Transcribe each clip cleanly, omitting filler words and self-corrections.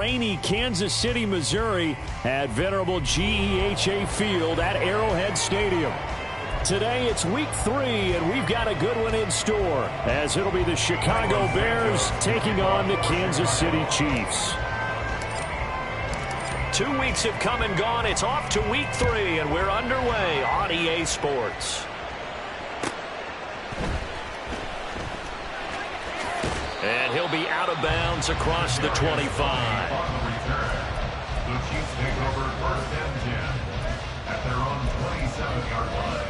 Rainy Kansas City, Missouri at venerable GEHA Field at Arrowhead Stadium. Today it's week 3, and we've got a good one in store as it'll be the Chicago Bears taking on the Kansas City Chiefs. 2 weeks have come and gone. It's off to week 3, and we're underway on EA Sports. And he'll be out of bounds across the 25. The Chiefs take over 1st and 10 at their own 27-yard line.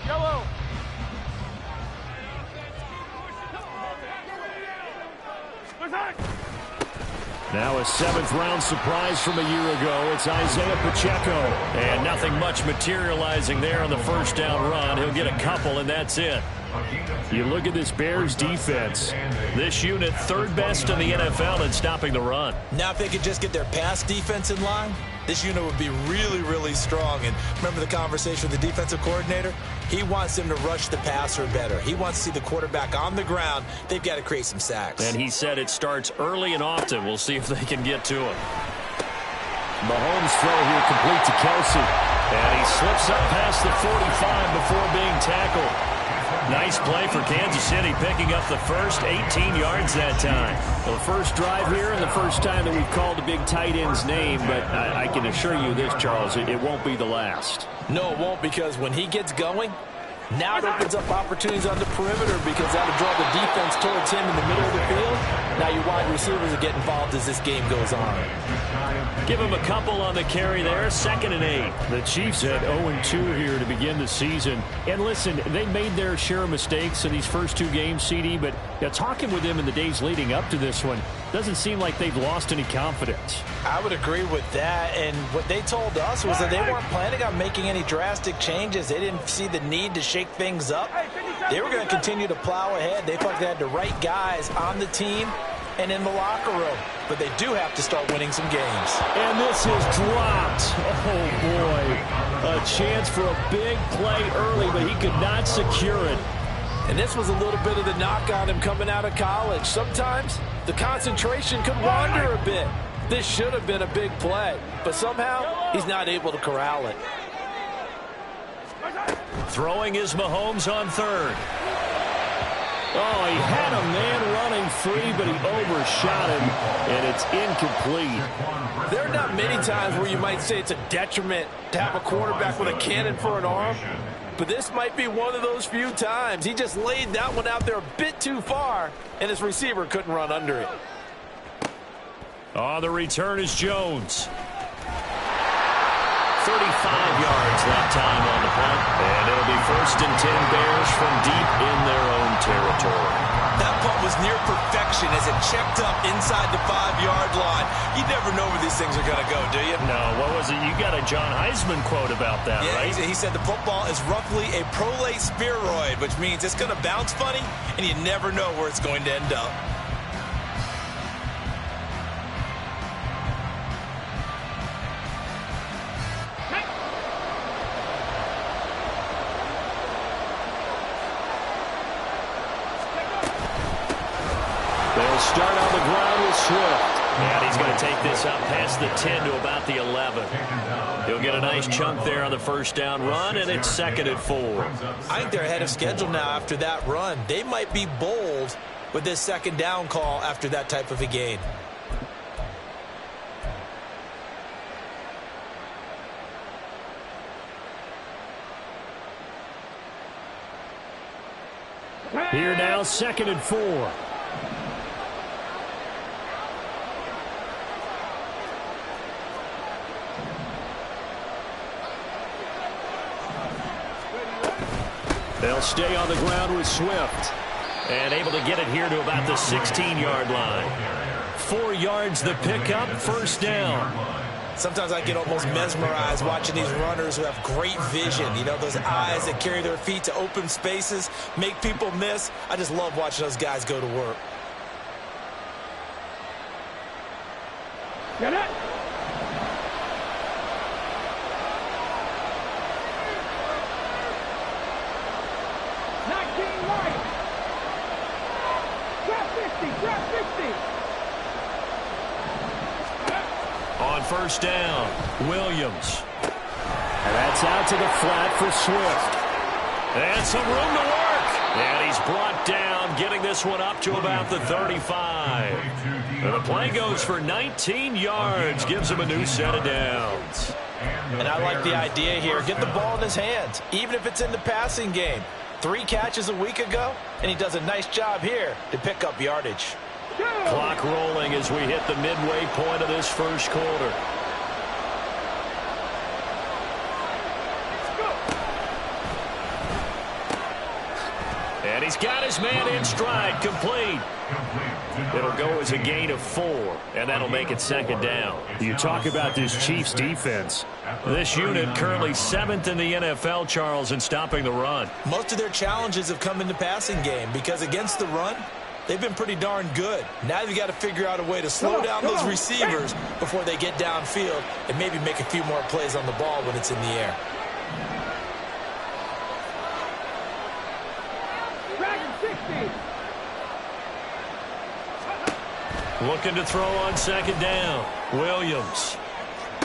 Yellow. Now a 7th-round surprise from a year ago. It's Isaiah Pacheco. And nothing much materializing there on the first down run. He'll get a couple, and that's it. You look at this Bears defense. This unit, 3rd best in the NFL in stopping the run. Now if they could just get their pass defense in line, this unit would be really, really strong. And remember the conversation with the defensive coordinator? He wants them to rush the passer better. He wants to see the quarterback on the ground. They've got to create some sacks. And he said it starts early and often. We'll see if they can get to him. Mahomes' throw here complete to Kelsey. And he slips up past the 45 before being tackled. Nice play for Kansas City, picking up the first 18 yards that time. Well, the first drive here and the first time that we've called the big tight end's name, but I can assure you this, Charles, it won't be the last. No, it won't, because when he gets going, now it opens up opportunities on the perimeter because that'll draw the defense towards him in the middle of the field. Now your wide receivers will get involved as this game goes on. Give him a couple on the carry there, 2nd and 8. The Chiefs had 0-2 here to begin the season. And listen, they made their share of mistakes in these first 2 games, CD, but talking with them in the days leading up to this one, doesn't seem like they've lost any confidence. I would agree with that, and what they told us was that they weren't planning on making any drastic changes. They didn't see the need to shake things up. They were going to continue to plow ahead. They felt they had the right guys on the team and in the locker room, but they do have to start winning some games. And this is dropped. Oh, boy. A chance for a big play early, but he could not secure it. And this was a little bit of the knock on him coming out of college. Sometimes the concentration could wander a bit. This should have been a big play, but somehow he's not able to corral it. Throwing is Mahomes on 3rd. Oh, he had a man running free, but he overshot him, and it's incomplete. There are not many times where you might say it's a detriment to have a quarterback with a cannon for an arm, but this might be one of those few times. He just laid that one out there a bit too far, and his receiver couldn't run under it. Oh, the return is Jones. 35 yards that time on the punt. And it'll be 1st and 10 Bears from deep in their own territory. That punt was near perfection as it checked up inside the 5-yard line. You never know where these things are going to go, do you? No, what was it? You got a John Heisman quote about that, right? He said the football is roughly a prolate spheroid, which means it's going to bounce funny, and you never know where it's going to end up. They'll start on the ground with Swift. And he's going to take this up past the 10 to about the 11. He'll get a nice chunk there on the first down run, and it's 2nd and 4. I think they're ahead of schedule now after that run. They might be bold with this 2nd down call after that type of a gain. Here now, 2nd and 4. They'll stay on the ground with Swift. And able to get it here to about the 16-yard line. 4 yards the pickup, 1st down. Sometimes I get almost mesmerized watching these runners who have great vision. You know, those eyes that carry their feet to open spaces, make people miss. I just love watching those guys go to work. Get it. On first down, Williams. And that's out to the flat for Swift. And some room to work. And he's brought down, getting this one up to about the 35. And the play goes for 19 yards, gives him a new set of downs. And I like the idea here. Get the ball in his hands, even if it's in the passing game. 3 catches a week ago, and he does a nice job here to pick up yardage. Clock rolling as we hit the midway point of this first quarter. And he's got his man in stride, complete. It'll go as a gain of 4, and that'll make it second down. You talk about this Chiefs defense. This unit currently 7th in the NFL, Charles, in stopping the run. Most of their challenges have come in the passing game because against the run, they've been pretty darn good. Now they've got to figure out a way to slow down those receivers before they get downfield and maybe make a few more plays on the ball when it's in the air. Looking to throw on second down. Williams.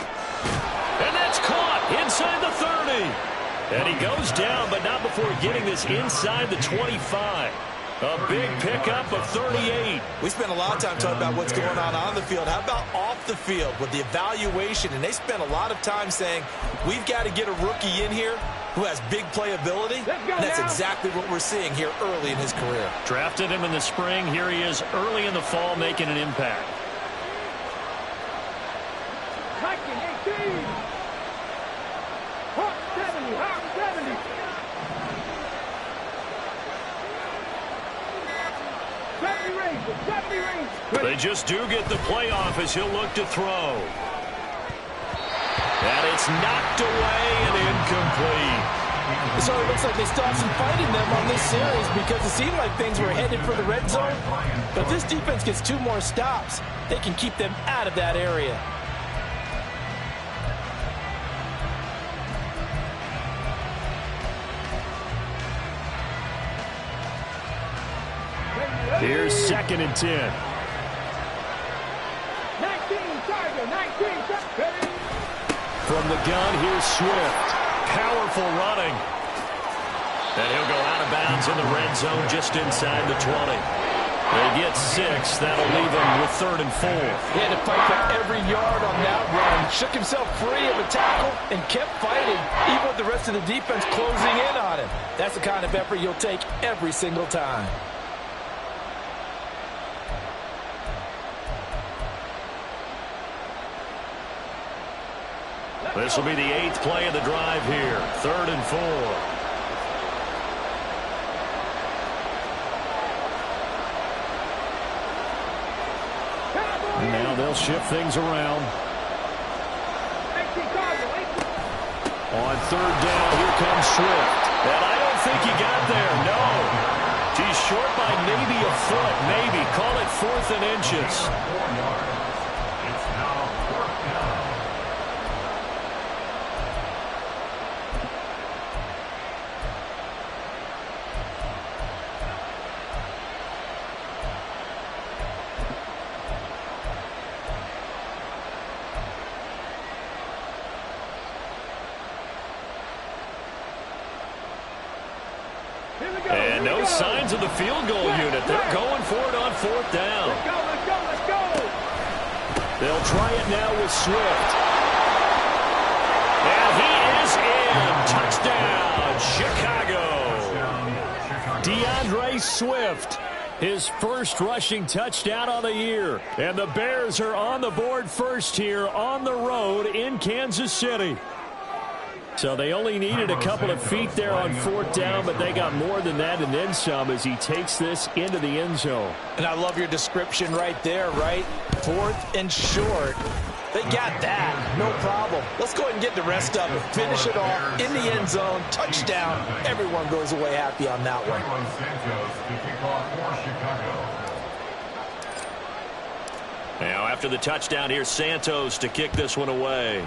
And that's caught inside the 30. And he goes down, but not before getting this inside the 25. A big pickup of 38. We spent a lot of time talking about what's going on the field. How about off the field with the evaluation? And they spent a lot of time saying, we've got to get a rookie in here who has big playability. And that's exactly what we're seeing here early in his career. Drafted him in the spring. Here he is early in the fall making an impact. They just do get the playoff as he'll look to throw. And it's knocked away and incomplete. So it looks like they still have some fight in them on this series because it seemed like things were headed for the red zone. But if this defense gets 2 more stops, they can keep them out of that area. Here's 2nd and 10. 19, Tiger, 19, ready. From the gun, here's Swift. Powerful running. And he'll go out of bounds in the red zone just inside the 20. They get 6. That'll leave him with 3rd and 4. He had to fight for every yard on that run. Shook himself free of a tackle and kept fighting, even with the rest of the defense closing in on him. That's the kind of effort you'll take every single time. This will be the 8th play of the drive here. 3rd and 4. And now they'll shift things around. On 3rd down, here comes Swift. And I don't think he got there, no. He's short by maybe a foot, maybe. Call it 4th and inches. 4 yards. It's now 4th down. And no signs of the field goal unit. They're going for it on 4th down. Let's go. They'll try it now with Swift. And he is in. Touchdown, Chicago. DeAndre Swift, his first rushing touchdown on the year. And the Bears are on the board first here on the road in Kansas City. So they only needed a couple of feet there on 4th down, but they got more than that and then some as he takes this into the end zone. And I love your description right there, right? 4th and short. They got that. No problem. Let's go ahead and get the rest of it. Finish it off in the end zone. Touchdown. Everyone goes away happy on that one. Santos to kick off for Chicago. Now after the touchdown, here's Santos to kick this one away.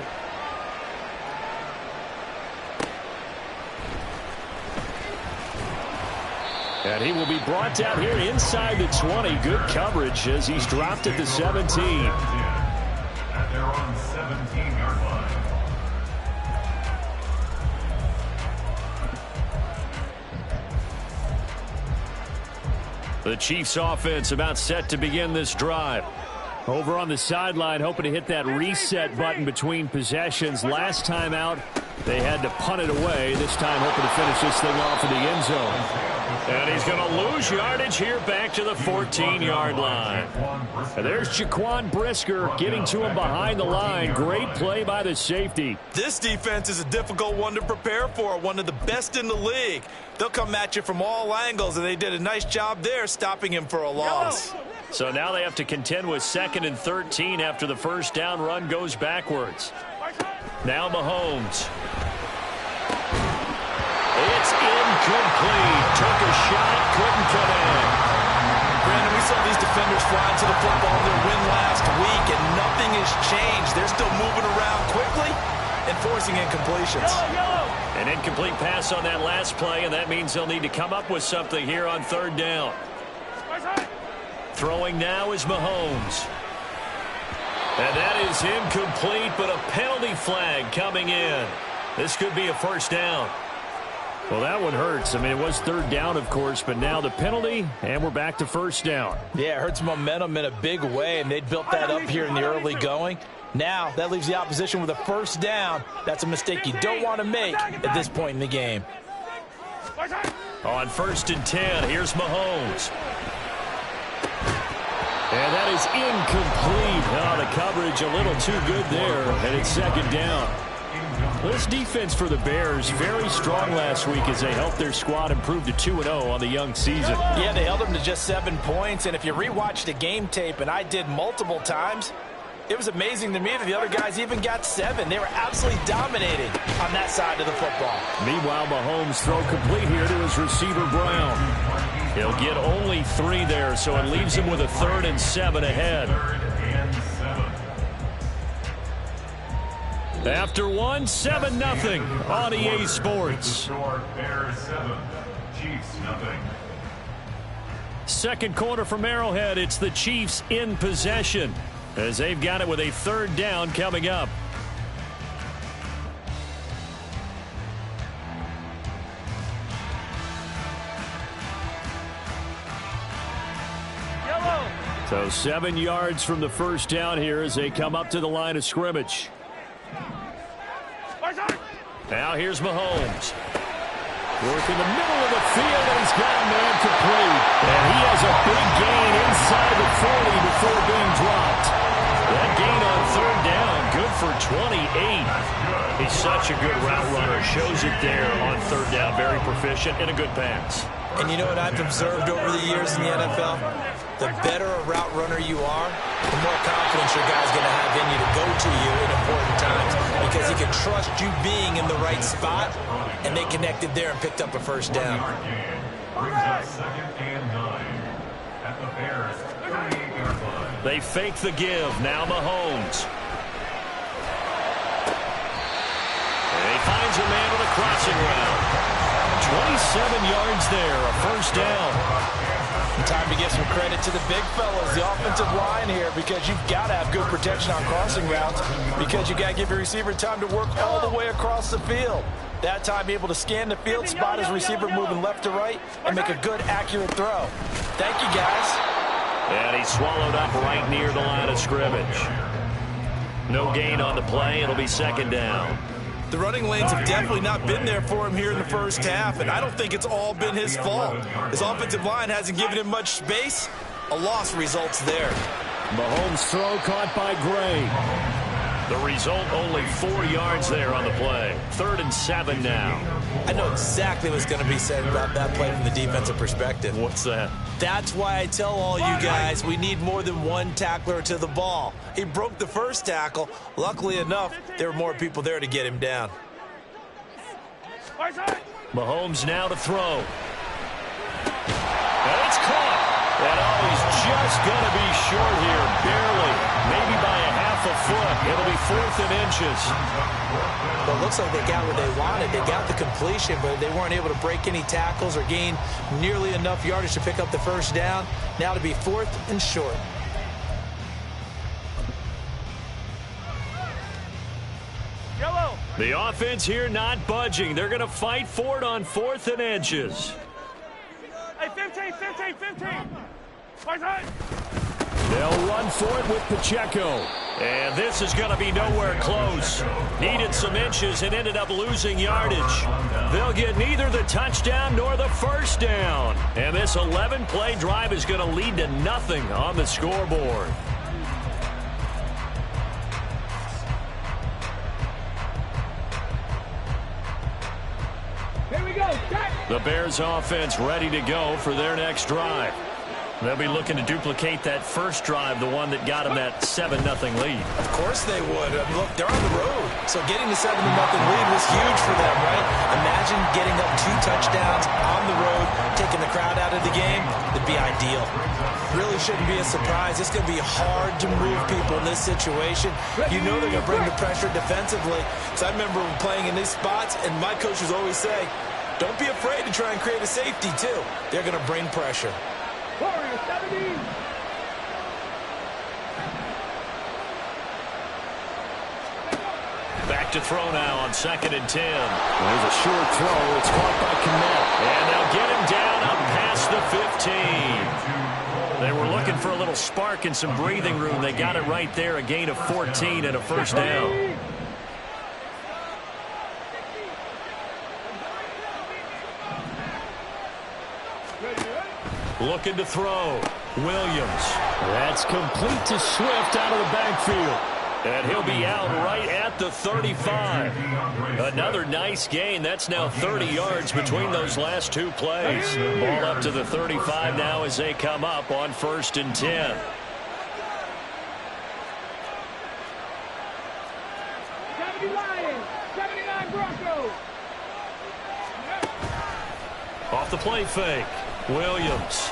And he will be brought down here inside the 20. Good coverage as he's dropped at the 17. At their own 17-yard line. The Chiefs offense about set to begin this drive. Over on the sideline, hoping to hit that reset button between possessions. Last time out, they had to punt it away. This time, hoping to finish this thing off in the end zone. And he's going to lose yardage here back to the 14-yard line. And there's Jaquan Brisker getting to him behind the line. Great play by the safety. This defense is a difficult one to prepare for, one of the best in the league. They'll come at you from all angles, and they did a nice job there stopping him for a loss. So now they have to contend with 2nd and 13 after the first down run goes backwards. Now Mahomes. It's incomplete. Took a shot, couldn't come in. Brandon, we saw these defenders flying to the football in their win last week, and nothing has changed. They're still moving around quickly and forcing incompletions. An incomplete pass on that last play, and that means they'll need to come up with something here on 3rd down. Throwing now is Mahomes. And that is incomplete, but a penalty flag coming in. This could be a first down. Well, that one hurts. I mean, it was 3rd down, of course, but now the penalty, and we're back to first down. Yeah, it hurts momentum in a big way, and they built that up here in the early going. Now, that leaves the opposition with a first down. That's a mistake you don't want to make at this point in the game. On 1st and 10, here's Mahomes. And that is incomplete. Oh, the coverage a little too good there, and it's 2nd down. This defense for the Bears, very strong last week as they helped their squad improve to 2-0 on the young season. Yeah, they held them to just 7 points, and if you rewatch the game tape, and I did multiple times, it was amazing to me that the other guys even got 7. They were absolutely dominating on that side of the football. Meanwhile, Mahomes throw complete here to his receiver, Brown. He'll get only 3 there, so it leaves him with a 3rd and 7 ahead. After 1, 7-0 on EA Sports. Bears 7, Chiefs nothing. Second quarter from Arrowhead, it's the Chiefs in possession as they've got it with a 3rd down coming up. So 7 yards from the first down here as they come up to the line of scrimmage. Now here's Mahomes. Working the middle of the field, and he's got a man complete. And he has a big gain inside the 40 before being dropped. That gain on 3rd down, good for 28. He's such a good route runner. Shows it there on 3rd down. Very proficient and a good pass. And you know what I've observed over the years in the NFL? The better a route runner you are, the more confidence your guy's going to have in you to go to you in important times because he can trust you being in the right spot, and they connected there and picked up a first down. Brings up 2nd and 9 at the Bears 38-yard line. They fake the give. Now Mahomes. And he finds a man with a crossing route. 27 yards there, a first down. Time to give some credit to the big fellas, the offensive line here, because you've got to have good protection on crossing routes because you got to give your receiver time to work all the way across the field. That time, be able to scan the field, spot his receiver moving left to right, and make a good, accurate throw. Thank you, guys. And he swallowed up right near the line of scrimmage. No gain on the play. It'll be 2nd down. The running lanes have definitely not been there for him here in the first half, and I don't think it's all been his fault. His offensive line hasn't given him much space. A loss results there. Mahomes' throw caught by Gray. The result, only 4 yards there on the play. 3rd and 7 now. I know exactly what's going to be said about that play from the defensive perspective. What's that? That's why I tell all you guys we need more than one tackler to the ball. He broke the first tackle. Luckily enough, there were more people there to get him down. Mahomes now to throw. And it's caught. And he's just going to be short here, barely. Maybe by a half off a foot. It'll be 4th and inches. Well, it looks like they got what they wanted. They got the completion, but they weren't able to break any tackles or gain nearly enough yardage to pick up the first down. Now to be 4th and short. Yellow. The offense here not budging. They're going to fight for it on 4th and inches. Hey, 15. My side. They'll run for it with Pacheco. And this is going to be nowhere close. Needed some inches and ended up losing yardage. They'll get neither the touchdown nor the first down. And this 11-play drive is going to lead to nothing on the scoreboard. Here we go. Check. The Bears offense ready to go for their next drive. They'll be looking to duplicate that first drive, the one that got them that 7-0 lead. Of course they would. Look, they're on the road. So getting the 7-0 lead was huge for them, right? Imagine getting up 2 touchdowns on the road, taking the crowd out of the game. It'd be ideal. Really shouldn't be a surprise. It's going to be hard to move people in this situation. You know they're going to bring the pressure defensively. So I remember playing in these spots, and my coaches always say, don't be afraid to try and create a safety, too. They're going to bring pressure. Warrior 70. Back to throw now on 2nd and 10. There's a short throw. It's caught by Kmet. And they'll get him down up past the 15. They were looking for a little spark and some breathing room. They got it right there, a gain of 14 and a first down. Looking to throw. Williams. That's complete to Swift out of the backfield. And he'll be out right at the 35. Another nice gain. That's now 30 yards between those last 2 plays. Ball up to the 35 now as they come up on 1st and 10. 70 Lions. 79 Broncos. Off the play fake. Williams.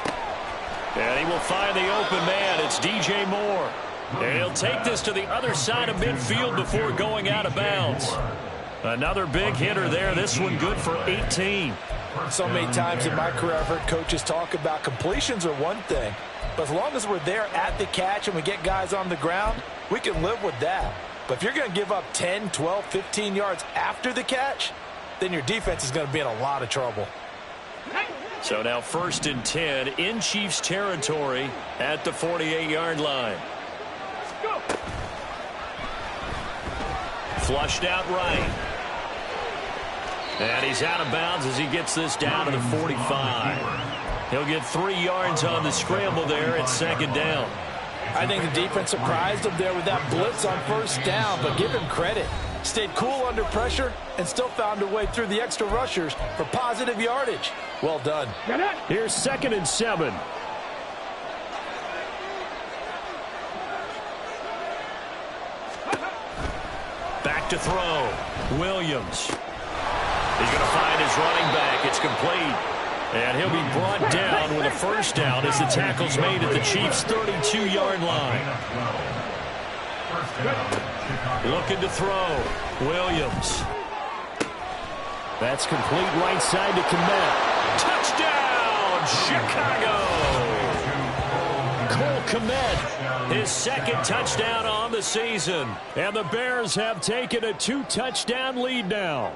And he will find the open man. It's DJ Moore. And he'll take this to the other side of midfield before going out of bounds. Another big hitter there. This one good for 18. So many times in my career, I've heard coaches talk about completions are one thing. But as long as we're there at the catch and we get guys on the ground, we can live with that. But if you're going to give up 10, 12, 15 yards after the catch, then your defense is going to be in a lot of trouble. So now 1st and 10 in Chiefs territory at the 48-yard line. Flushed out right. And he's out of bounds as he gets this down to the 45. He'll get 3 yards on the scramble there at 2nd down. I think the defense surprised him there with that blitz on 1st down, but give him credit. Stayed cool under pressure and still found a way through the extra rushers for positive yardage. Well done. Here's 2nd and 7. Back to throw. Williams. He's going to find his running back. It's complete. And he'll be brought down with a first down as the tackle's made at the Chiefs' 32-yard line. Looking to throw. Williams. That's complete right side to Kmet. Touchdown, Chicago! Cole Kmet, his 2nd touchdown on the season. And the Bears have taken a 2-touchdown lead now.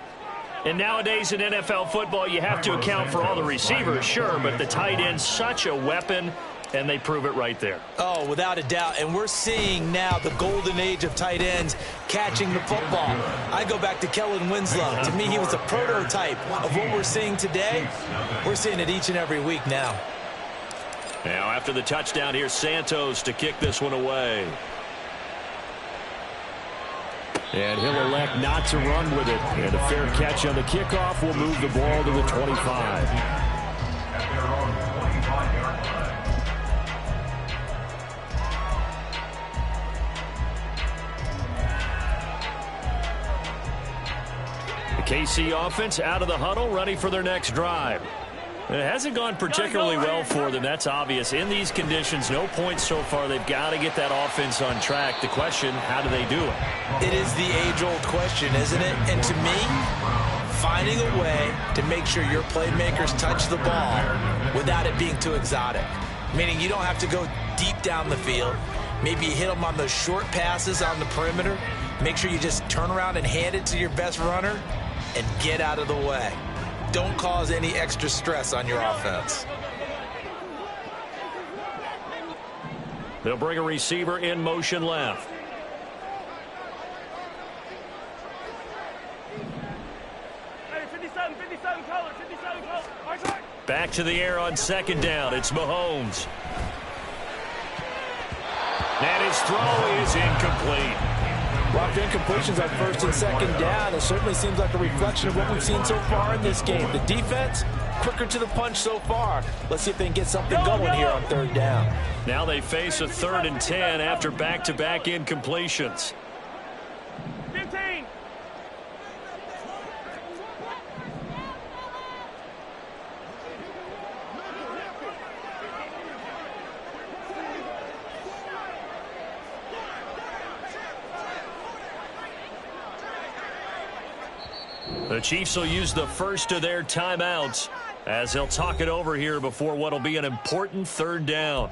And nowadays in NFL football, you have to account for all the receivers, sure, but the tight end's such a weapon, and they prove it right there. Oh, without a doubt. And we're seeing now the golden age of tight ends catching the football. I go back to Kellen Winslow. To me, he was a prototype of what we're seeing today. We're seeing it each and every week now. Now, after the touchdown, here's Santos to kick this one away. And he'll elect not to run with it. And a fair catch on the kickoff will move the ball to the 25. The KC offense out of the huddle, ready for their next drive. It hasn't gone particularly well for them. That's obvious. In these conditions, no points so far. They've got to get that offense on track. The question, how do they do it? It is the age-old question, isn't it? And to me, finding a way to make sure your playmakers touch the ball without it being too exotic. Meaning you don't have to go deep down the field. Maybe you hit them on those short passes on the perimeter. Make sure you just turn around and hand it to your best runner and get out of the way. Don't cause any extra stress on your offense. They'll bring a receiver in motion left. Hey, 57 color, 57 color. Right side. Back to the air on second down. It's Mahomes. And his throw is incomplete. Locked incompletions on first and second down. It certainly seems like a reflection of what we've seen so far in this game. The defense, quicker to the punch so far. Let's see if they can get something going here on third down. Now they face a 3rd and 10 after back-to-back incompletions. 15. The Chiefs will use the first of their timeouts as they'll talk it over here before what will be an important 3rd down.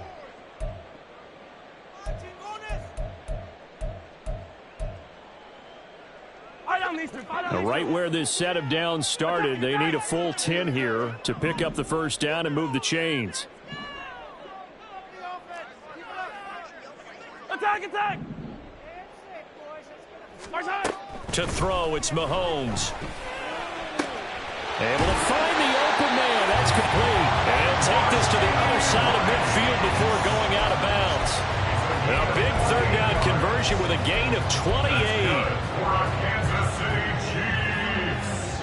Right where this set of downs started, they need a full 10 here to pick up the first down and move the chains. Attack, attack. To throw, it's Mahomes. Able to find the open man. That's complete. And he'll take this to the other side of midfield before going out of bounds. A big 3rd down conversion with a gain of 28. Kansas City Chiefs.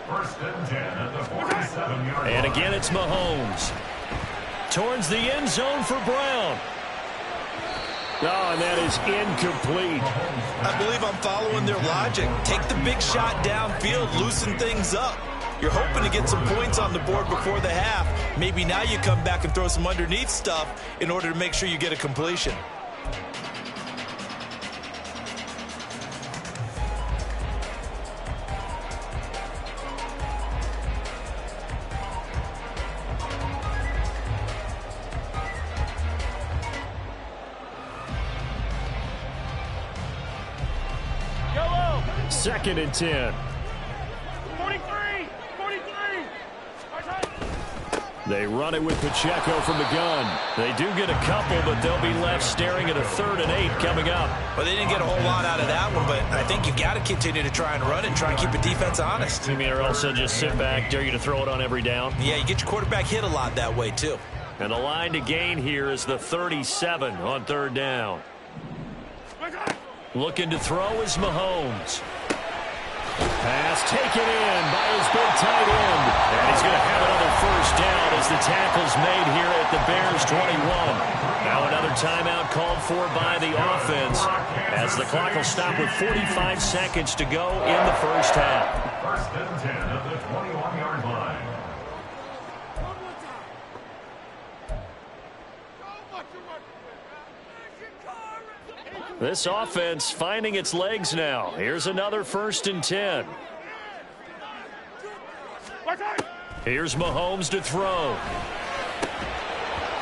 1st and 10 at the 47-yard line. And again, it's Mahomes. Towards the end zone for Brown. Oh, and that is incomplete. I believe I'm following their logic. Take the big shot downfield, loosen things up. You're hoping to get some points on the board before the half. Maybe now you come back and throw some underneath stuff in order to make sure you get a completion. Yellow. 2nd and 10. 43. Right side. They run it with Pacheco from the gun. They do get a couple, but they'll be left staring at a 3rd and 8 coming up. Well, they didn't get a whole lot out of that one, but I think you got to continue to try and run and try and keep the defense honest. You mean, or also just sit back, dare you to throw it on every down? Yeah, you get your quarterback hit a lot that way, too. And the line to gain here is the 37 on 3rd down. Right side. Looking to throw is Mahomes. Pass taken in by his big tight end. And he's going to have another first down as the tackle's made here at the Bears 21. Now another timeout called for by the offense as the clock will stop with 45 seconds to go in the first half. 1st and 10 at the 21-yard line. This offense finding its legs now. Here's another 1st and 10. Right side. Here's Mahomes to throw.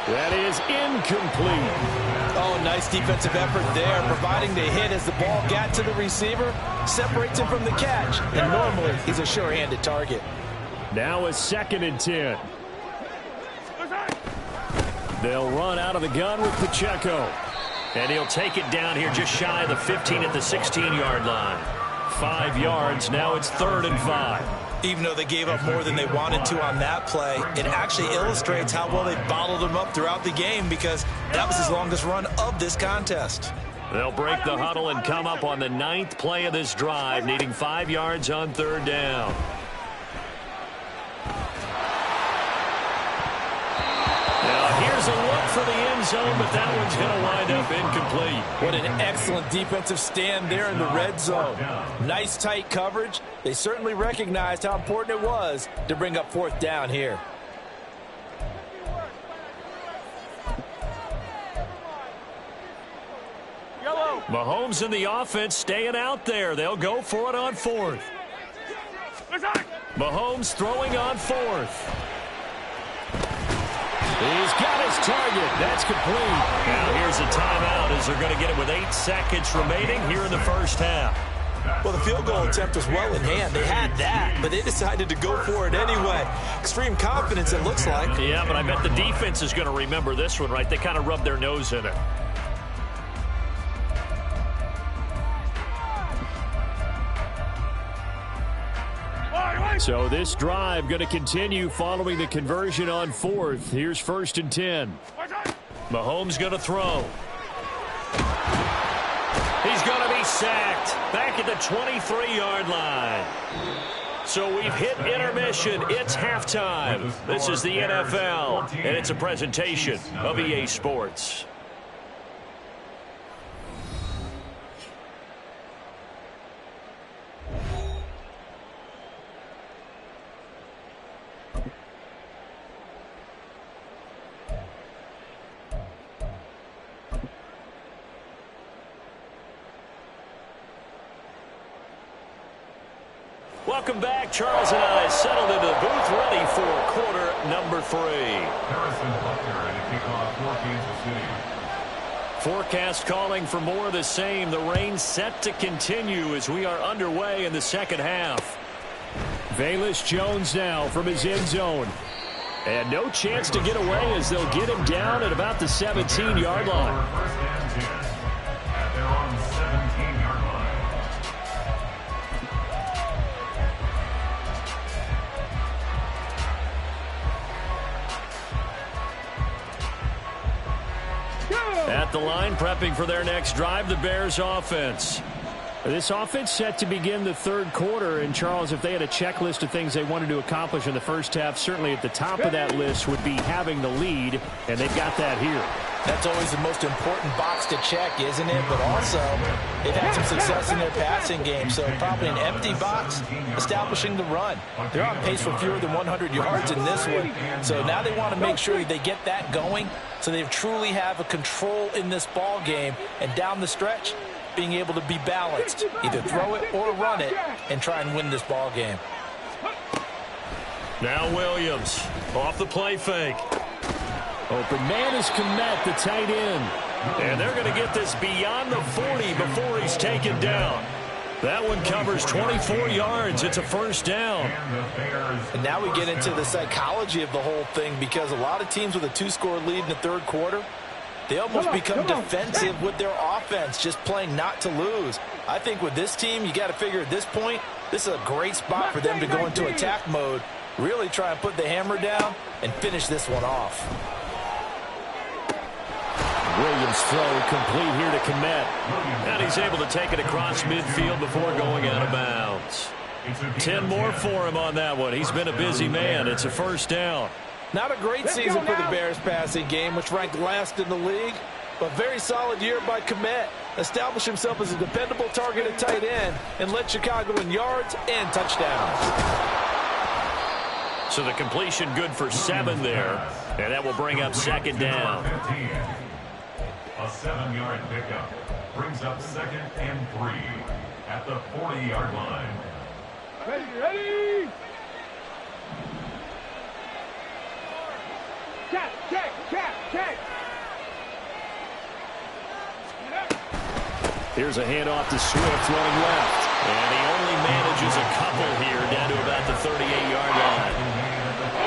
That is incomplete. Oh, nice defensive effort there, providing the hit as the ball got to the receiver, separates him from the catch, and normally he's a sure-handed target. Now a 2nd and 10. Right side. They'll run out of the gun with Pacheco. And he'll take it down here just shy of the 15 at the 16-yard line. 5 yards, now it's 3rd and 5. Even though they gave up more than they wanted to on that play, it actually illustrates how well they bottled them up throughout the game because that was his longest run of this contest. They'll break the huddle and come up on the 9th play of this drive, needing 5 yards on 3rd down. Now here's a look for the end end zone, but that one's going to wind up incomplete. What an excellent defensive stand there in the red zone. Nice tight coverage. They certainly recognized how important it was to bring up fourth down here. Mahomes and the offense staying out there. They'll go for it on fourth. Mahomes throwing on fourth. He's got his target. That's complete. Now here's a timeout as they're going to get it with 8 seconds remaining here in the first half. Well, the field goal attempt was well in hand. They had that, but they decided to go for it anyway. Extreme confidence, it looks like. Yeah, but I bet the defense is going to remember this one, right? They kind of rubbed their nose in it. So this drive going to continue following the conversion on fourth. Here's 1st and 10. Mahomes going to throw. He's going to be sacked back at the 23-yard line. So we've hit intermission. It's halftime. This is the NFL, and it's a presentation of EA Sports. Welcome back. Charles and I settled into the booth, ready for quarter number 3. Harrison Butker and a kickoff for Kansas City. Forecast calling for more of the same. The rain set to continue as we are underway in the second half. Velus Jones now from his end zone. And no chance to get away as they'll get him down at about the 17-yard line. First and 10 at their own 17-yard line. At the line, prepping for their next drive, the Bears offense. This offense set to begin the third quarter. And, Charles, if they had a checklist of things they wanted to accomplish in the first half, certainly at the top of that list would be having the lead, and they've got that here. That's always the most important box to check, isn't it? But also, they've had some success in their passing game, so probably an empty box establishing the run. They're on pace for fewer than 100 yards in this one, so now they want to make sure they get that going so they truly have a control in this ball game, and down the stretch, being able to be balanced, either throw it or run it, and try and win this ball game. Now Williams off the play fake. Open man is Kmet, the tight end. And they're going to get this beyond the 40 before he's taken down. That one covers 24 yards. It's a first down. And now we get into the psychology of the whole thing, because a lot of teams with a 2-score lead in the third quarter, they almost become defensive with their offense, just playing not to lose. I think with this team, you got to figure at this point, this is a great spot for them to go into attack mode, really try and put the hammer down and finish this one off. Williams throw complete here to Kmet. And he's able to take it across midfield before going out of bounds. 10 more for him on that one. He's been a busy man. It's a first down. Not a great season for the Bears passing game, which ranked last in the league, but very solid year by Kmet. Establish himself as a dependable target at tight end and led Chicago in yards and touchdowns. So the completion good for 7 there, and that will bring up second down. A 7-yard pickup brings up 2nd and 3 at the 40-yard line. Ready! Check! Here's a handoff to Swift running left. And he only manages a couple here down to about the 38-yard line.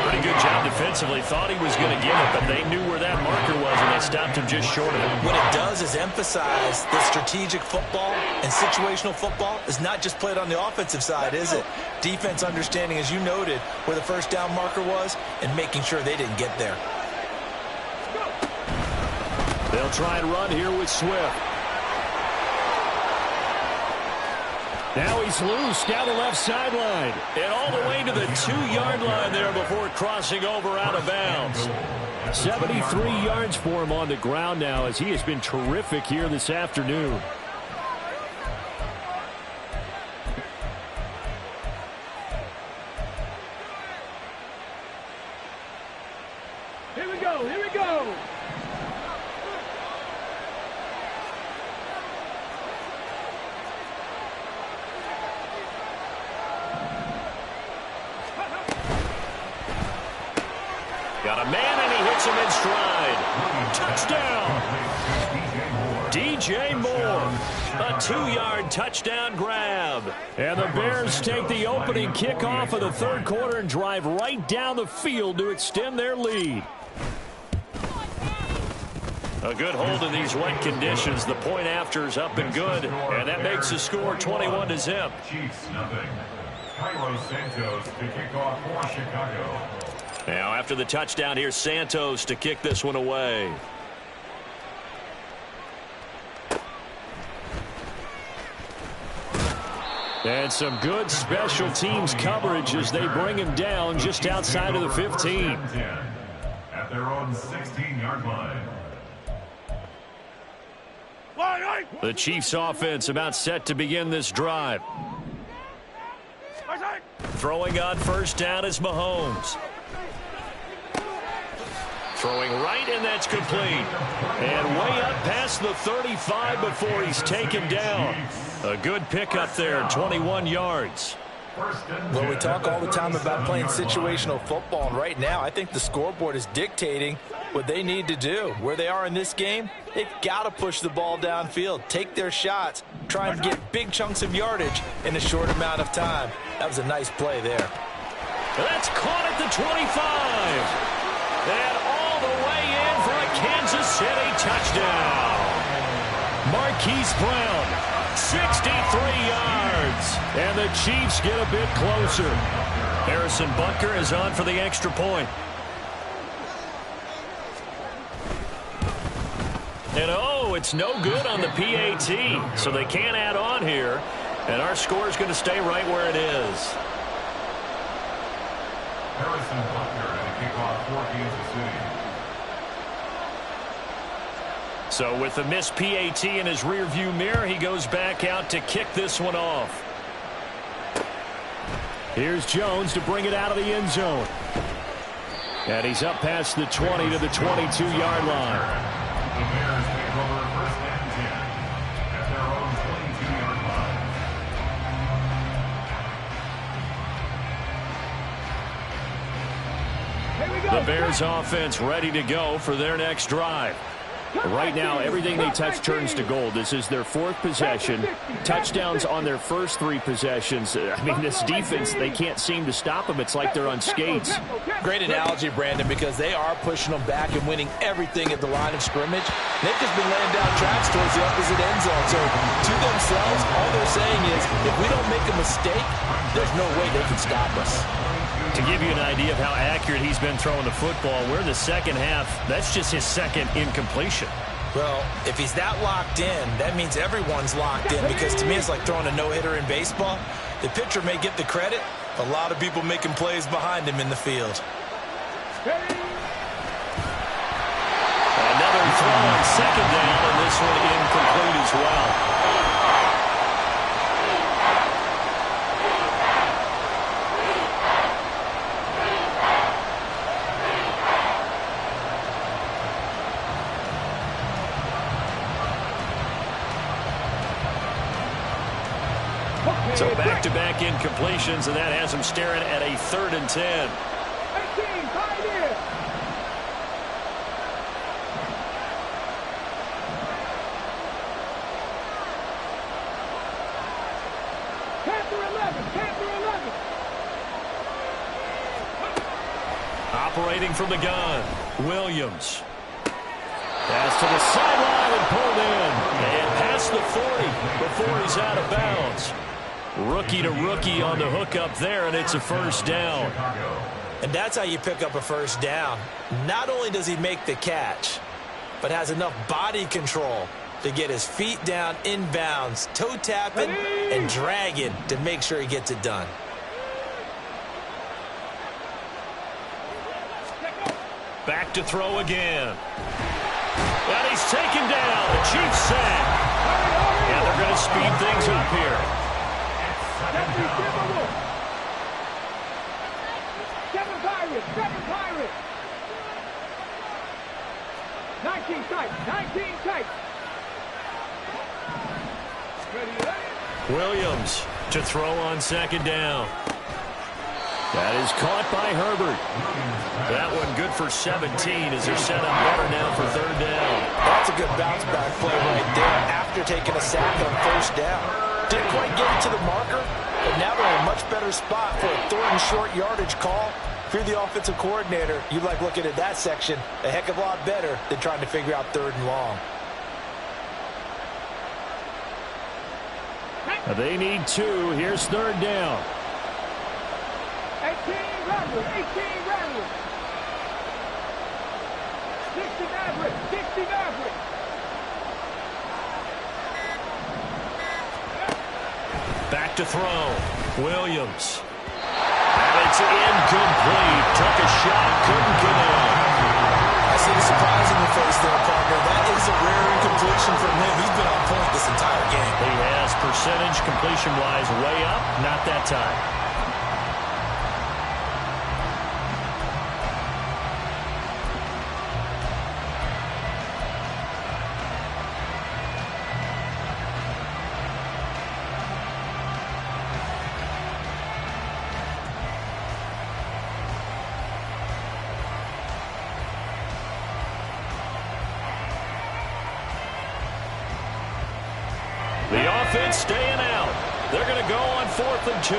Pretty good job defensively. Thought he was going to get it, but they knew where that marker was, and they stopped him just short of it. What it does is emphasize that strategic football and situational football is not just played on the offensive side, is it? Defense understanding, as you noted, where the first down marker was and making sure they didn't get there. They'll try and run here with Swift. Now he's loose down the left sideline. And all the way to the 2-yard line there before crossing over out of bounds. 73 yards for him on the ground now as he has been terrific here this afternoon. Here we go, here we go. Got a man, and he hits him in stride. Touchdown. DJ Moore. A 2-yard touchdown grab. And the Bears take the opening kickoff of the third quarter and drive right down the field to extend their lead. A good hold in these wet conditions. The point after is up and good. And that makes the score 21-0. Chiefs nothing. Cairo Santos to kick off for Chicago. Now after the touchdown, here's Santos to kick this one away. And some good special teams coverage as they bring him down just outside of the 15. At their own 16-yard line. The Chiefs offense about set to begin this drive. Throwing on first down is Mahomes. Throwing right, and that's complete. And way up past the 35 before he's taken down. A good pickup there, 21 yards. Well, we talk all the time about playing situational football, and right now I think the scoreboard is dictating what they need to do. Where they are in this game, they've got to push the ball downfield, take their shots, try and get big chunks of yardage in a short amount of time. That was a nice play there. That's caught at the 25. And all the way in for a Kansas City touchdown. Marquise Brown, 63 yards. And the Chiefs get a bit closer. Harrison Butker is on for the extra point. And oh, it's no good on the PAT, so they can't add on here. And our score is going to stay right where it is. Harrison Butker and a kickoff for Kansas City. So with the missed PAT in his rearview mirror, he goes back out to kick this one off. Here's Jones to bring it out of the end zone. And he's up past the 20 to the 22-yard line. The Bears take over first and 10 at their own 22-yard line. The Bears offense ready to go for their next drive. Right now, everything they touch turns to gold. This is their fourth possession. Touchdowns on their first three possessions. I mean, this defense, they can't seem to stop them. It's like they're on skates. Great analogy, Brandon, because they are pushing them back and winning everything at the line of scrimmage. They've just been laying down tracks towards the opposite end zone. So to themselves, all they're saying is, if we don't make a mistake, there's no way they can stop us. To give you an idea of how accurate he's been throwing the football, we're in the second half. That's just his second incompletion. Well, if he's that locked in, that means everyone's locked in, because to me it's like throwing a no-hitter in baseball. The pitcher may get the credit, a lot of people making plays behind him in the field. Another throw on second down, and this one incomplete as well. So back-to-back incompletions, and that has him staring at a 3rd and 10. 18, Pioneer. Panther 11, Panther 11. Operating from the gun, Williams. Pass to the sideline and pulled in. And past the 40 before he's out of bounds. Rookie to rookie on the hook up there, and it's a first down. And that's how you pick up a first down. Not only does he make the catch, but has enough body control to get his feet down inbounds, toe tapping and dragging to make sure he gets it done. Back to throw again. And he's taken down. The Chiefs sack. And they're going to speed things up here. Seven Pirates. 19 tight. Williams to throw on second down. That is caught by Herbert. That one good for 17 as they're set up better now for third down. That's a good bounce back play right there after taking a sack on first down. Didn't quite get it to the marker, but now they're in a much better spot for a third and short yardage call. If you're the offensive coordinator, you like looking at that section a heck of a lot better than trying to figure out third and long. They need 2. Here's third down. 18 Ramblers. 60 Mavericks. Back to throw. Williams. And it's incomplete. Took a shot, couldn't get in. I see the surprise in your face there, partner. That is a rare incompletion from him. He's been on point this entire game. He has percentage completion-wise way up. Not that time. The offense staying out. They're going to go on 4th and 2.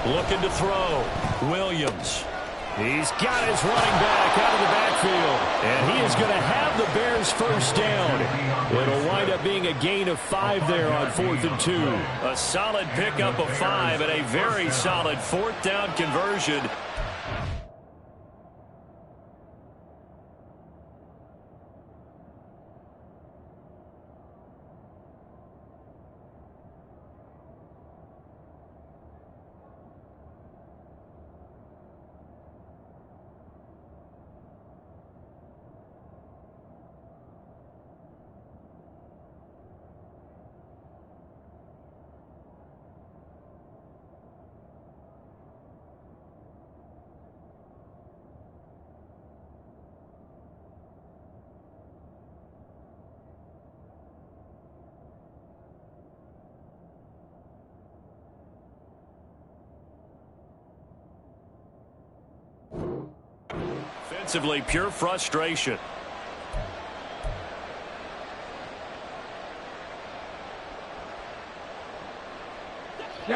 Looking to throw. Williams. He's got his running back out of the backfield. And he is going to have the Bears first down. It'll wind up being a gain of 5 there on 4th and 2. A solid pickup of 5 and a very solid 4th down conversion. Offensively, pure frustration.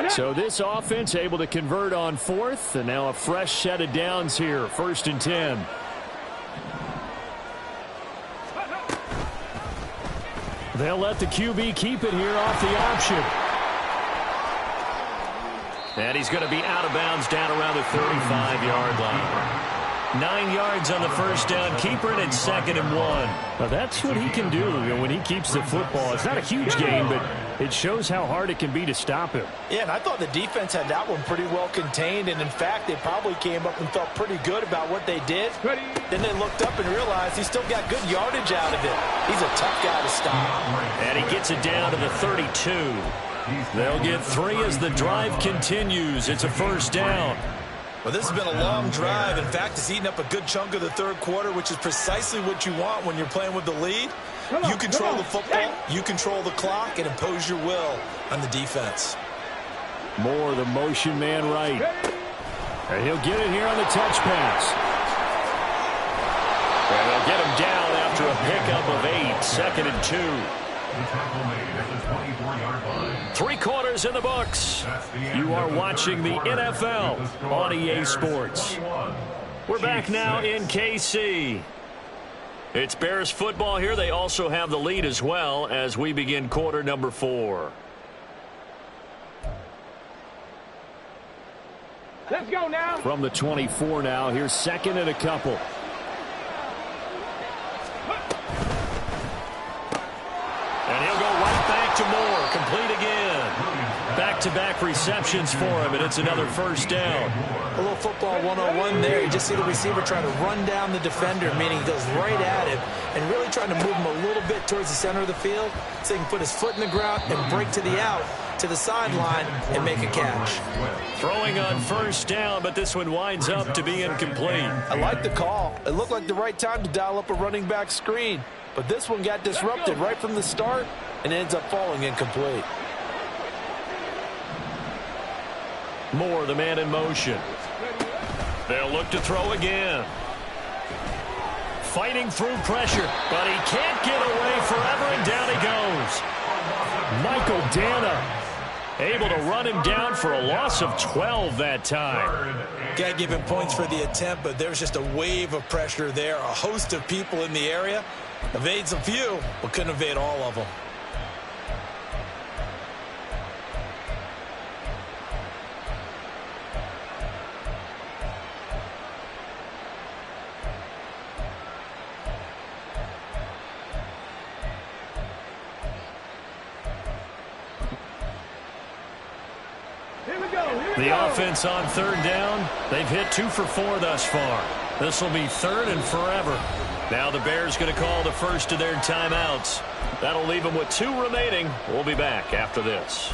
So this offense able to convert on 4th, and now a fresh set of downs here, 1st and 10. They'll let the QB keep it here off the option. And he's going to be out of bounds down around the 35-yard line. 9 yards on the first down. Keeper it at 2nd and 1. Now that's what he can do when he keeps the football. It's not a huge gain, but it shows how hard it can be to stop him. Yeah, and I thought the defense had that one pretty well contained, and in fact, they probably came up and felt pretty good about what they did. Then they looked up and realized he still got good yardage out of it. He's a tough guy to stop. And he gets it down to the 32. They'll get 3 as the drive continues. It's a first down. Well, this has been a long drive. In fact, it's eaten up a good chunk of the third quarter, which is precisely what you want when you're playing with the lead. You control the football, you control the clock, and impose your will on the defense. More the motion man right. And he'll get it here on the touch pass. And they'll get him down after a pickup of 8, 2nd and 2. The tackle made at the 24-yard line. 3 quarters in the books. You are watching the NFL on EA Sports. We're back now in KC. It's Bears football here. They also have the lead as well as we begin quarter number 4. Let's go now. From the 24 now, here's second and a couple. And he'll go right back to Moore. Complete again. Back-to-back receptions for him, and it's another first down. A little football 101 there. You just see the receiver trying to run down the defender, meaning he goes right at him and really trying to move him a little bit towards the center of the field so he can put his foot in the ground and break to the out, to the sideline, and make a catch. Throwing on first down, but this one winds up to be incomplete. I like the call. It looked like the right time to dial up a running back screen, but this one got disrupted right from the start and ends up falling incomplete. Moore, the man in motion. They'll look to throw again. Fighting through pressure, but he can't get away forever, and down he goes. Michael Dana able to run him down for a loss of 12 that time. Got to give him points for the attempt, but there's just a wave of pressure there. A host of people in the area. Evades a few, but couldn't evade all of them. The offense on third down, they've hit 2 for 4 thus far. This will be third and forever. Now the Bears going to call the first of their timeouts. That'll leave them with 2 remaining. We'll be back after this.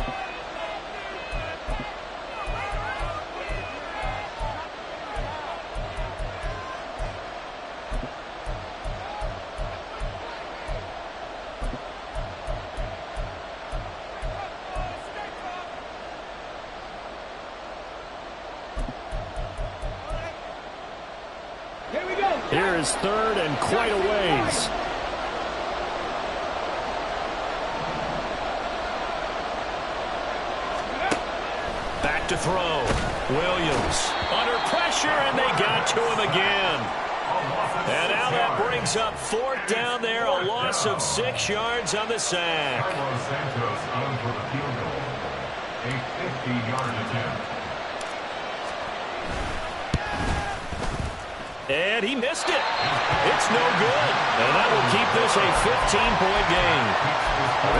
Here is third and quite a ways. Back to throw. Williams under pressure, and they got to him again. And now that brings up fourth down there, a loss of 6 yards on the sack. Carlos Santos on for the field goal. A 50-yard attempt. And he missed it. It's no good. And that will keep this a 15-point game.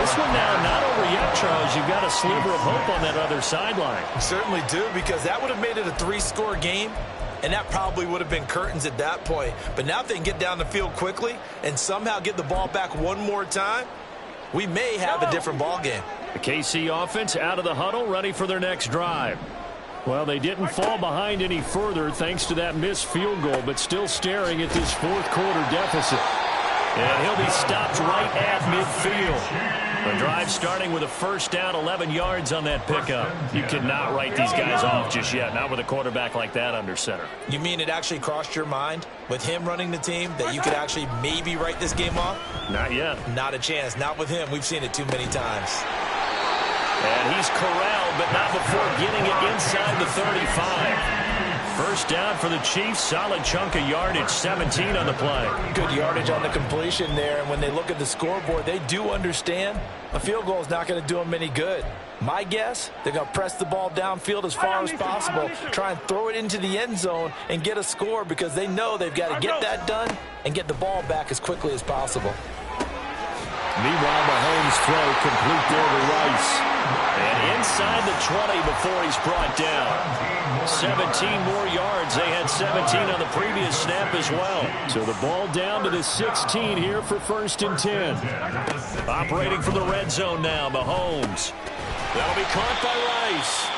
This one now not over yet, Charles. You've got a sliver of hope on that other sideline. Certainly do, because that would have made it a 3-score game, and that probably would have been curtains at that point. But now if they can get down the field quickly and somehow get the ball back one more time, we may have a different ball game. The KC offense out of the huddle, ready for their next drive. Well, they didn't fall behind any further thanks to that missed field goal, but still staring at this fourth quarter deficit. And he'll be stopped right at midfield. The drive starting with a first down, 11 yards on that pickup. You cannot write these guys off just yet, not with a quarterback like that under center. You mean it actually crossed your mind with him running the team that you could actually maybe write this game off? Not yet. Not a chance. Not with him. We've seen it too many times. And he's corralled, but not before getting it inside the 35. First down for the Chiefs. Solid chunk of yardage, 17 on the play. Good yardage on the completion there. And when they look at the scoreboard, they do understand a field goal is not going to do them any good. My guess, they're going to press the ball downfield as far as possible, try and throw it into the end zone and get a score, because they know they've got to get that done and get the ball back as quickly as possible. Meanwhile, Mahomes' throw complete there to Rice. And inside the 20 before he's brought down. 17 more yards. They had 17 on the previous snap as well. So the ball down to the 16 here for first and 10. Operating from the red zone now, Mahomes. That'll be caught by Rice.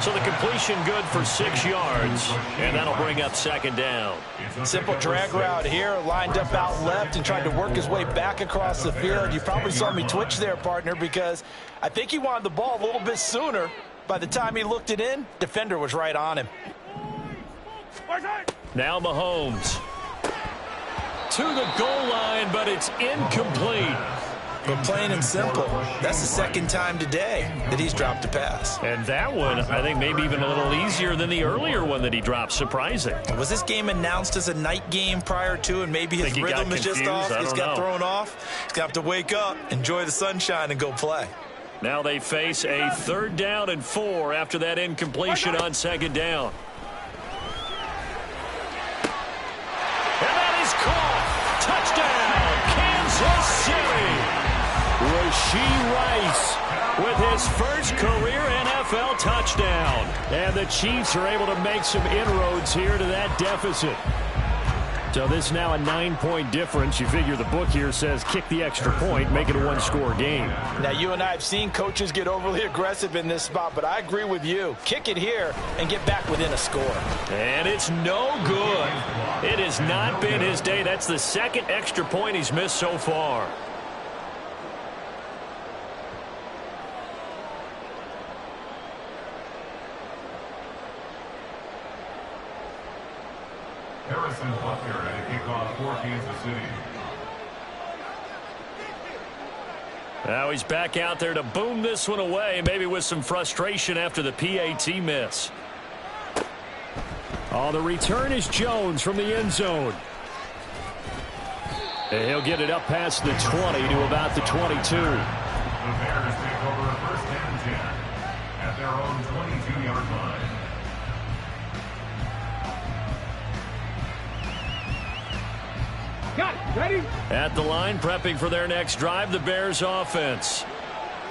So the completion good for 6 yards, and that'll bring up second down. Simple drag route here, lined up out left and tried to work his way back across the field. You probably saw me twitch there, partner, because I think he wanted the ball a little bit sooner. By the time he looked it in, defender was right on him. Now Mahomes to the goal line, but it's incomplete. But plain and simple, that's the second time today that he's dropped a pass. And that one, I think, maybe even a little easier than the earlier one that he dropped. Surprising. Was this game announced as a night game prior to, and maybe his rhythm is just off? He's got thrown off. He's got to wake up, enjoy the sunshine, and go play. Now they face a 3rd down and 4 after that incompletion on 2nd down. And that is caught. Touchdown, Kansas City. Rashee Rice with his first career NFL touchdown. And the Chiefs are able to make some inroads here to that deficit. So this is now a 9-point difference. You figure the book here says kick the extra point, make it a 1-score game. Now, you and I have seen coaches get overly aggressive in this spot, but I agree with you. Kick it here and get back within a score. And it's no good. It has not been his day. That's the 2nd extra point he's missed so far. Harrison Butker at a kickoff for Kansas City. Now he's back out there to boom this one away, maybe with some frustration after the PAT miss. Oh, the return is Jones from the end zone. And he'll get it up past the 20 to about the 22. The Bears take over 1st and 10 at their own 22-yard line. Got it. Ready? At the line, prepping for their next drive, the Bears offense.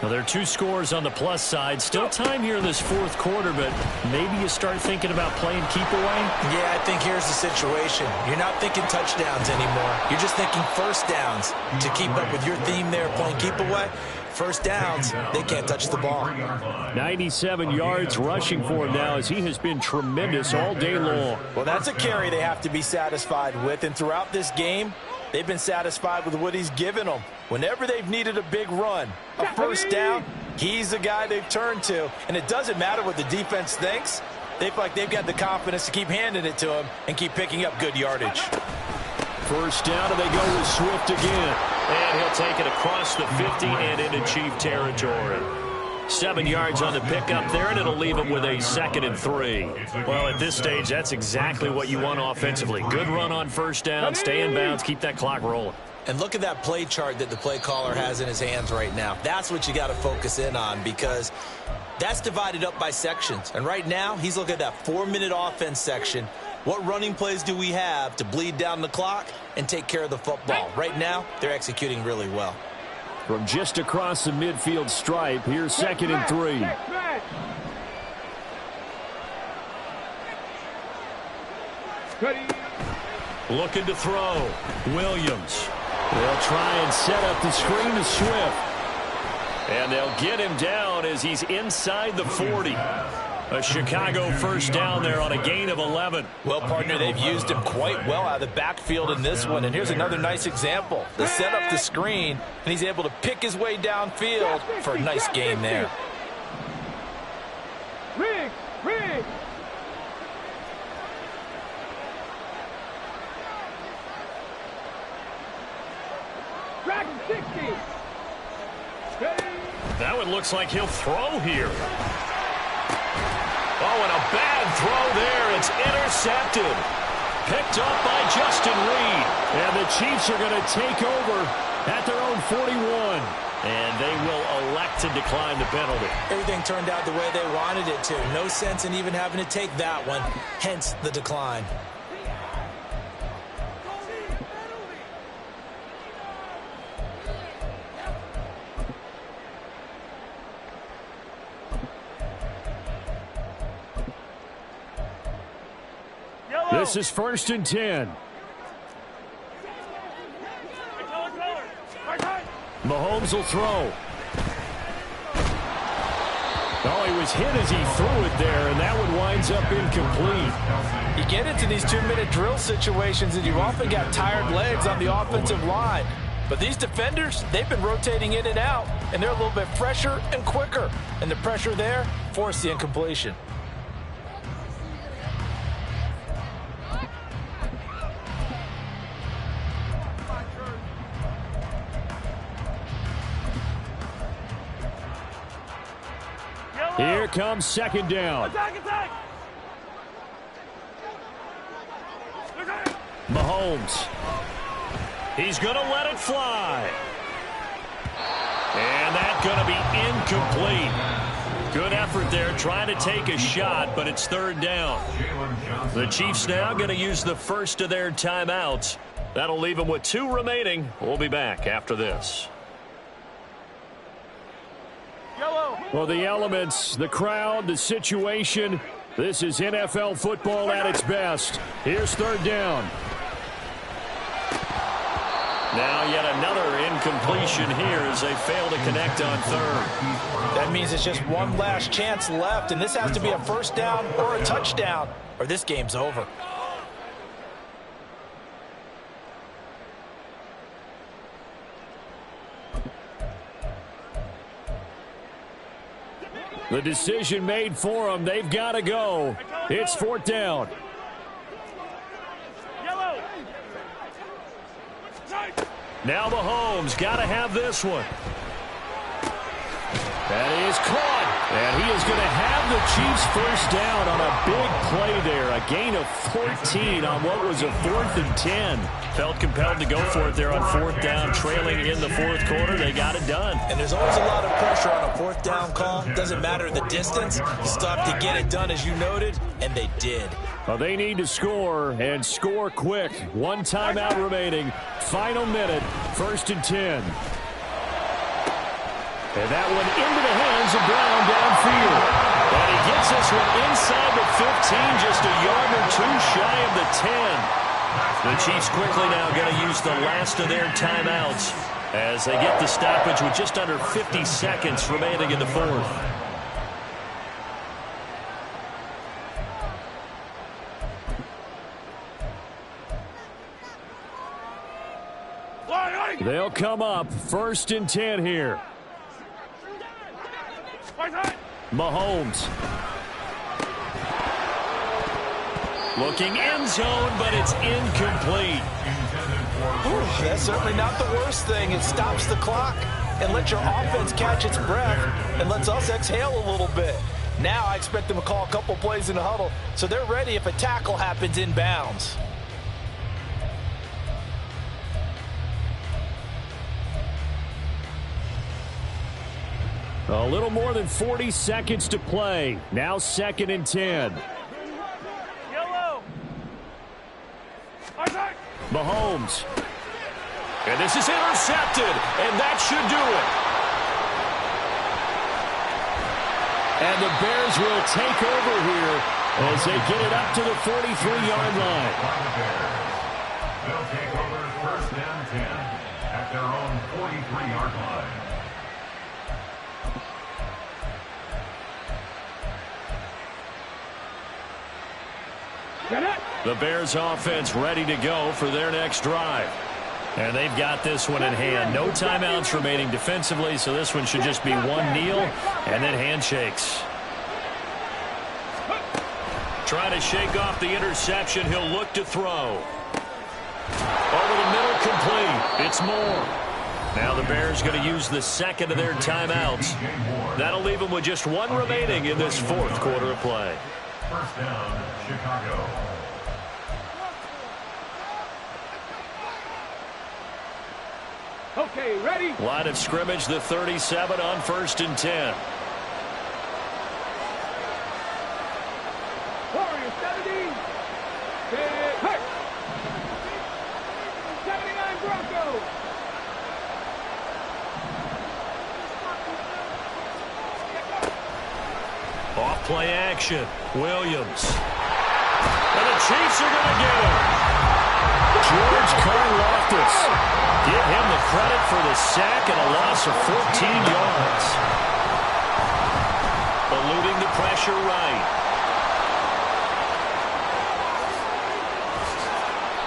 Now, there are 2 scores on the plus side. Still time here in this 4th quarter, but maybe you start thinking about playing keep away? Yeah, I think here's the situation. You're not thinking touchdowns anymore. You're just thinking 1st downs. To keep up with your theme there, playing keep away, 1st downs, they can't touch the ball. 97 yards rushing for him now as he has been tremendous all day long. Well, that's a carry they have to be satisfied with, and throughout this game, they've been satisfied with what he's given them. Whenever they've needed a big run, a 1st down, he's the guy they've turned to. And it doesn't matter what the defense thinks. They feel like they've got the confidence to keep handing it to him and keep picking up good yardage. 1st down, and they go with Swift again. And he'll take it across the 50 and into Chief territory. 7 yards on the pickup there, and it'll leave him with a 2nd and 3. Well, at this stage, that's exactly what you want offensively. Good run on 1st down, stay in bounds, keep that clock rolling. And look at that play chart that the play caller has in his hands right now. That's what you got to focus in on, because that's divided up by sections. And right now, he's looking at that 4-minute offense section. What running plays do we have to bleed down the clock and take care of the football? Right now, they're executing really well. From just across the midfield stripe, here's 2nd and 3. Looking to throw. Williams. They'll try and set up the screen to Swift. And they'll get him down as he's inside the 40. A Chicago 1st down there on a gain of 11. Well, partner, they've used him quite well out of the backfield in this one. And here's another nice example. They set up the screen, and he's able to pick his way downfield for a nice gain there. Rig! Track 60! That one looks like he'll throw here. Oh, and a bad throw there. It's intercepted. Picked up by Justin Reed. And the Chiefs are going to take over at their own 41. And they will elect to decline the penalty. Everything turned out the way they wanted it to. No sense in even having to take that one. Hence the decline. This is 1st and 10. Mahomes will throw. Oh, he was hit as he threw it there, and that one winds up incomplete. You get into these 2-minute drill situations, and you've often got tired legs on the offensive line. But these defenders, they've been rotating in and out, and they're a little bit fresher and quicker. And the pressure there forced the incompletion. Here comes second down. Attack, attack! Mahomes. He's going to let it fly. And that's going to be incomplete. Good effort there trying to take a shot, but it's third down. The Chiefs now going to use the first of their timeouts. That'll leave them with 2 remaining. We'll be back after this. Well, the elements, the crowd, the situation, this is NFL football at its best. Here's third down. Now yet another incompletion here as they fail to connect on third. That means it's just one last chance left, and this has to be a first down or a touchdown, or this game's over. The decision made for them. They've got to go. It's fourth down. Yellow. Now Mahomes got to have this one. That is caught. And he is going to have the Chiefs first down on a big play there. A gain of 14 on what was a 4th and 10. Felt compelled to go for it there on fourth down, trailing in the fourth quarter. They got it done. And there's always a lot of pressure on a fourth down call. Doesn't matter the distance. You still have to get it done, as you noted, and they did. Well, they need to score, and score quick. 1 timeout remaining. Final minute, 1st and 10. And that one into the hands of Brown downfield. And he gets this one inside the 15, just a yard or 2 shy of the 10. The Chiefs quickly now going to use the last of their timeouts as they get the stoppage with just under 50 seconds remaining in the fourth. They'll come up 1st and 10 here. Mahomes. Looking end zone, but it's incomplete. Ooh, that's certainly not the worst thing. It stops the clock and lets your offense catch its breath and lets us exhale a little bit. Now I expect them to call a couple plays in the huddle so they're ready if a tackle happens inbounds. A little more than 40 seconds to play. Now 2nd and 10. Yellow. Mahomes. And this is intercepted, and that should do it. And the Bears will take over here as they get it up to the 43-yard line. They'll take over 1st and 10 at their own 43-yard line. The Bears offense ready to go for their next drive. And they've got this one in hand. No timeouts remaining defensively, so this one should just be one kneel and then handshakes. Trying to shake off the interception. He'll look to throw. Over the middle, complete. It's Moore. Now the Bears going to use the 2nd of their timeouts. That'll leave them with just 1 remaining in this 4th quarter of play. First down, Chicago. Okay, ready? Line of scrimmage, the 37 on 1st and 10. Warriors 17. Hey. 79 Broncos. Off play action. Williams. And the Chiefs are going to get him. George Karlaftis. Give him the credit for the sack and a loss of 14 yards. Eluding the pressure right.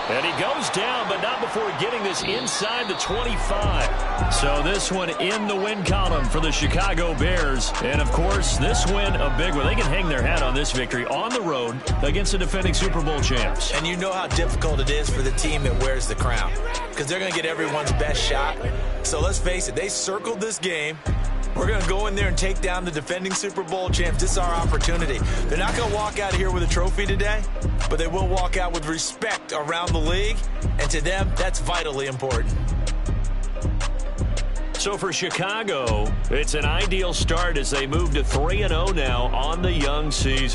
And he goes down, but not before getting this inside the 25. So this one in the win column for the Chicago Bears. And, of course, this win a big one. They can hang their hat on this victory on the road against the defending Super Bowl champs. And you know how difficult it is for the team that wears the crown, because they're going to get everyone's best shot. So let's face it, they circled this game. We're going to go in there and take down the defending Super Bowl champs. This is our opportunity. They're not going to walk out of here with a trophy today, but they will walk out with respect around the league, and to them, that's vitally important. So for Chicago, it's an ideal start as they move to 3-0 now on the young season.